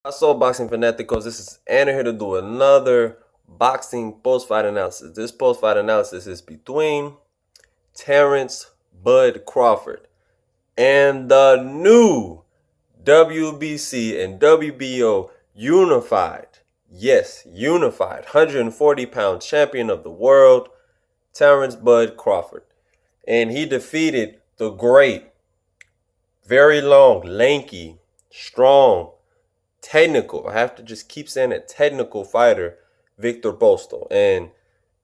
So, Boxing Fanaticos, this is Anna here to do another boxing post-fight analysis. This post-fight analysis is between Terrence Bud Crawford and the new WBC and WBO unified, yes, unified 140-pound champion of the world, Terrence Bud Crawford. And he defeated the great, very long, lanky, strong, technical, I have to just keep saying it, technical fighter, Victor Postal. And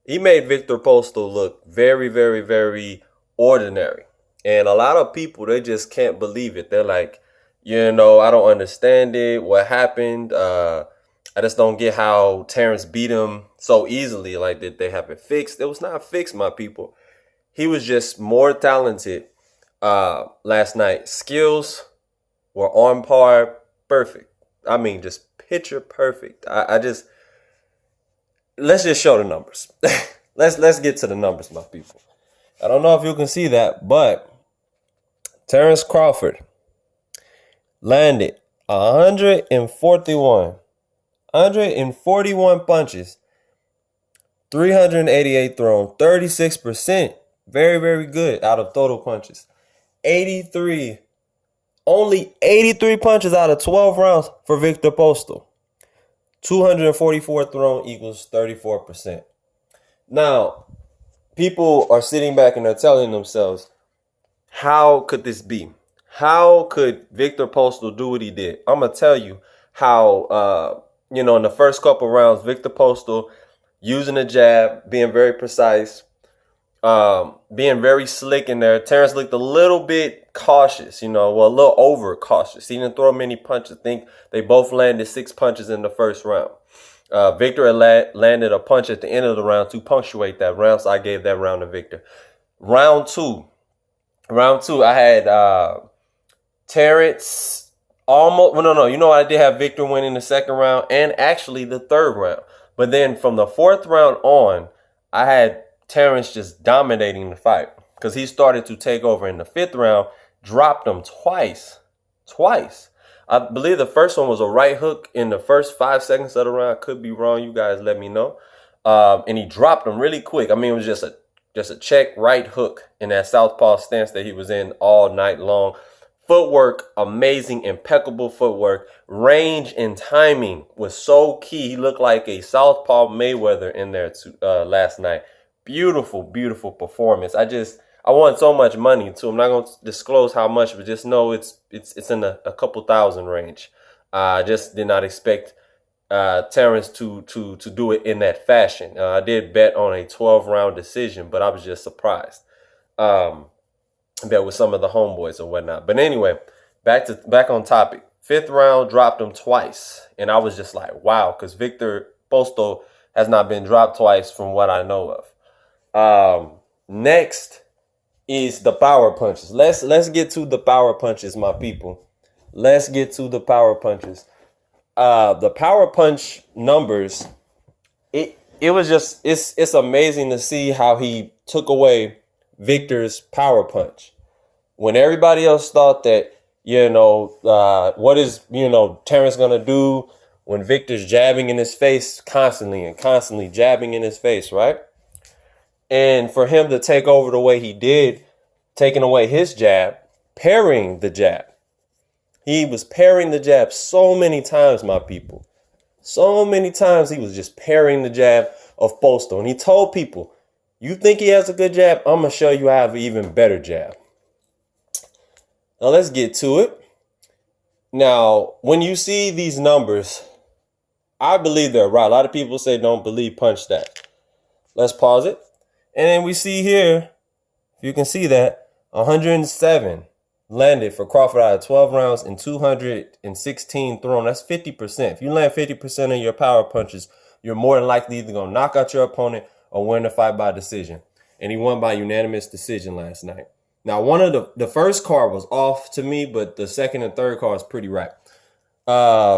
he made Victor Postal look very, very, very ordinary. And a lot of people, they just can't believe it. They're like, I don't understand it. What happened? I just don't get how Terrence beat him so easily. Like, did they have it fixed? It was not fixed, my people. He was just more talented last night. Skills were on par, perfect. I mean, just picture perfect. Let's just show the numbers. let's get to the numbers, my people. I don't know if you can see that, but Terrence Crawford landed 141 punches, 388 thrown, 36%. Very, very good out of total punches. Only 83 punches out of 12 rounds for Victor Postal. 244 thrown equals 34%. Now, people are sitting back and they're telling themselves, how could this be? How could Victor Postal do what he did? I'm going to tell you how, in the first couple rounds, Victor Postal using a jab, being very precise, being very slick in there. Terrence looked a little bit cautious, a little over cautious. He didn't throw many punches. I think they both landed 6 punches in the first round. Victor landed a punch at the end of the round to punctuate that round, so I gave that round to Victor. Round two, I had Terrence almost. Well, no. I did have Victor win in the second round and actually the third round. But then from the fourth round on, I had Terrence just dominating the fight because he started to take over in the fifth round, dropped him twice. I believe the first one was a right hook in the first 5 seconds of the round. I could be wrong. You guys let me know. And he dropped him really quick. I mean, it was just a check right hook in that southpaw stance that he was in all night long. Footwork, amazing, impeccable footwork. Range and timing was so key. He looked like a southpaw Mayweather in there last night. Beautiful, beautiful performance. I won so much money too. I'm not going to disclose how much, but just know it's in a couple thousand range. I just did not expect Terrence to do it in that fashion. I did bet on a 12-round decision, but I was just surprised. Bet with some of the homeboys or whatnot. But anyway, back on topic. Fifth round, dropped him twice, and I was just like, wow, because Victor Postal has not been dropped twice from what I know of. Next is the power punches. Let's get to the power punches, my people. Let's get to the power punches. The power punch numbers, it was just it's amazing to see how he took away Victor's power punch. When everybody else thought that, what is, Terrence gonna do when Victor's jabbing in his face constantly jabbing in his face, right? And for him to take over the way he did, taking away his jab, parrying the jab. He was parrying the jab so many times, my people. So many times he was just parrying the jab of Postal. And he told people, you think he has a good jab? I'm going to show you I have an even better jab. Now let's get to it. Now, when you see these numbers, I believe they're right. A lot of people say don't believe punch that. Let's pause it. And then we see here, if you can see that, 107 landed for Crawford out of 12 rounds and 216 thrown. That's 50%. If you land 50% of your power punches, you're more than likely either going to knock out your opponent or win the fight by decision. And he won by unanimous decision last night. Now, one of the first card was off to me, but the second and third card is pretty right.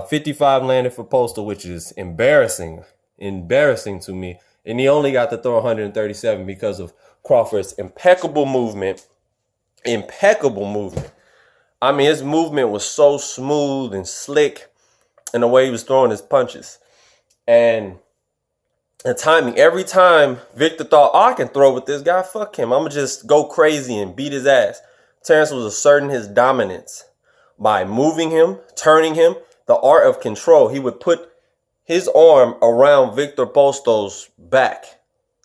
55 landed for Postal, which is embarrassing to me. And he only got to throw 137 because of Crawford's impeccable movement. I mean, his movement was so smooth and slick. and the way he was throwing his punches. And the timing, every time Victor thought, oh, I can throw with this guy, fuck him, I'm going to just go crazy and beat his ass. Terrence was asserting his dominance by moving him, turning him, the art of control. He would put his arm around Victor Postal's back,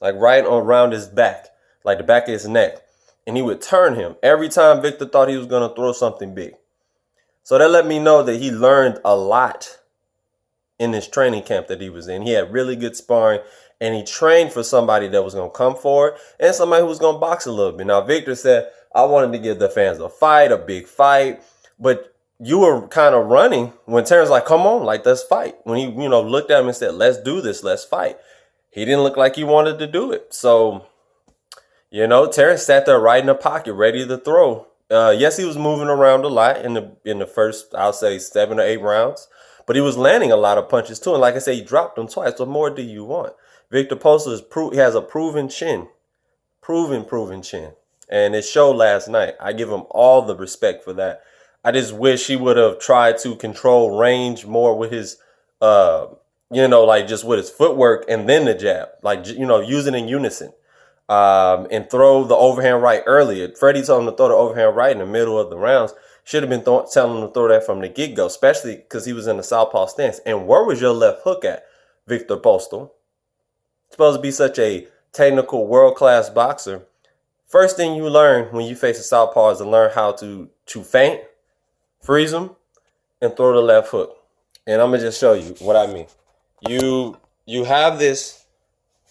like right around his back, like the back of his neck. And he would turn him every time Victor thought he was going to throw something big. So that let me know that he learned a lot in this training camp that he was in. He had really good sparring, and he trained for somebody that was going to come forward and somebody who was going to box a little bit. Now, Victor said, I wanted to give the fans a fight, a big fight, but you were kind of running when Terrence like, come on, like, let's fight. When he, looked at him and said, let's do this, let's fight. He didn't look like he wanted to do it. So, Terrence sat there right in the pocket, ready to throw. Yes, he was moving around a lot in the first, I'll say 7 or 8 rounds. But he was landing a lot of punches too. And like I said, he dropped them twice. What more do you want? Victor Postal he has a proven chin. Proven chin. And it showed last night. I give him all the respect for that. I just wish he would have tried to control range more with his, like just with his footwork and then the jab. Like, use it in unison. And throw the overhand right earlier. Freddie told him to throw the overhand right in the middle of the rounds. Should have been telling him to throw that from the get-go, especially because he was in the southpaw stance. And where was your left hook at, Victor Postal? Supposed to be such a technical, world-class boxer. First thing you learn when you face a southpaw is to learn how to feint, freeze him, and throw the left hook. And I'm going to just show you what I mean. You have this.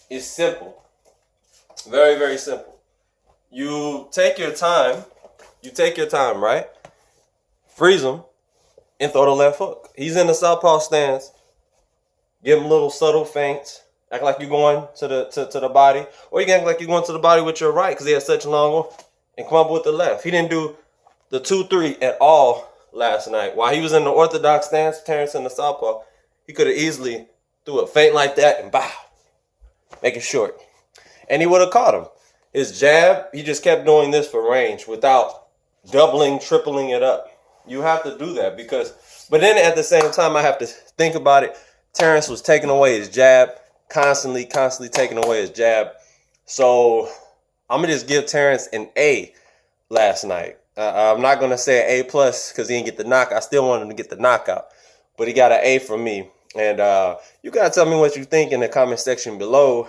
It's simple. Very, very simple. You take your time. Right? Freeze him and throw the left hook. He's in the southpaw stance. Give him little subtle feints. Act like you're going to the body. Or you can act like you're going to the body with your right because he has such a long one. And come up with the left. He didn't do the 2-3 at all last night. While he was in the orthodox stance, Terrence in the southpaw, he could have easily threw a feint like that and bow. Make it short. And he would have caught him. His jab, he just kept doing this for range without doubling, tripling it up. You have to do that but then at the same time, I have to think about it. Terrence was taking away his jab, constantly taking away his jab. So I'm going to just give Terrence an A last night. I'm not going to say an A+ because he didn't get the knockout. I still want him to get the knockout, but he got an A from me. And you got to tell me what you think in the comment section below.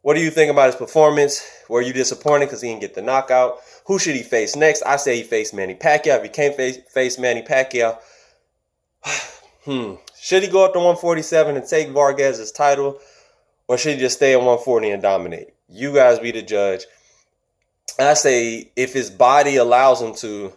What do you think about his performance? Were you disappointed because he didn't get the knockout? Who should he face next? I say he faced Manny Pacquiao. If he can't face Manny Pacquiao, should he go up to 147 and take Vargas' title? Or should he just stay at 140 and dominate? You guys be the judge. I say if his body allows him to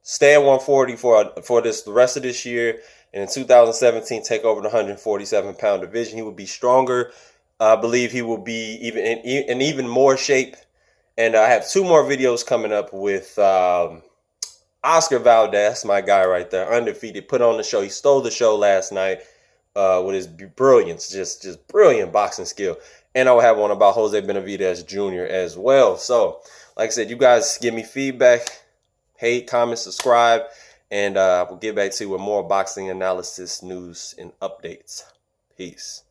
stay at 140 for the rest of this year, and in 2017 take over the 147-pound division, he will be stronger. I believe he will be in even more shape. And I have 2 more videos coming up with Oscar Valdez, my guy right there, undefeated, put on the show. He stole the show last night with his brilliance, just brilliant boxing skill. And I will have one about Jose Benavidez Jr. as well. So, like I said, you guys give me feedback, hate, comment, subscribe, and we'll get back to you with more boxing analysis, news, and updates. Peace.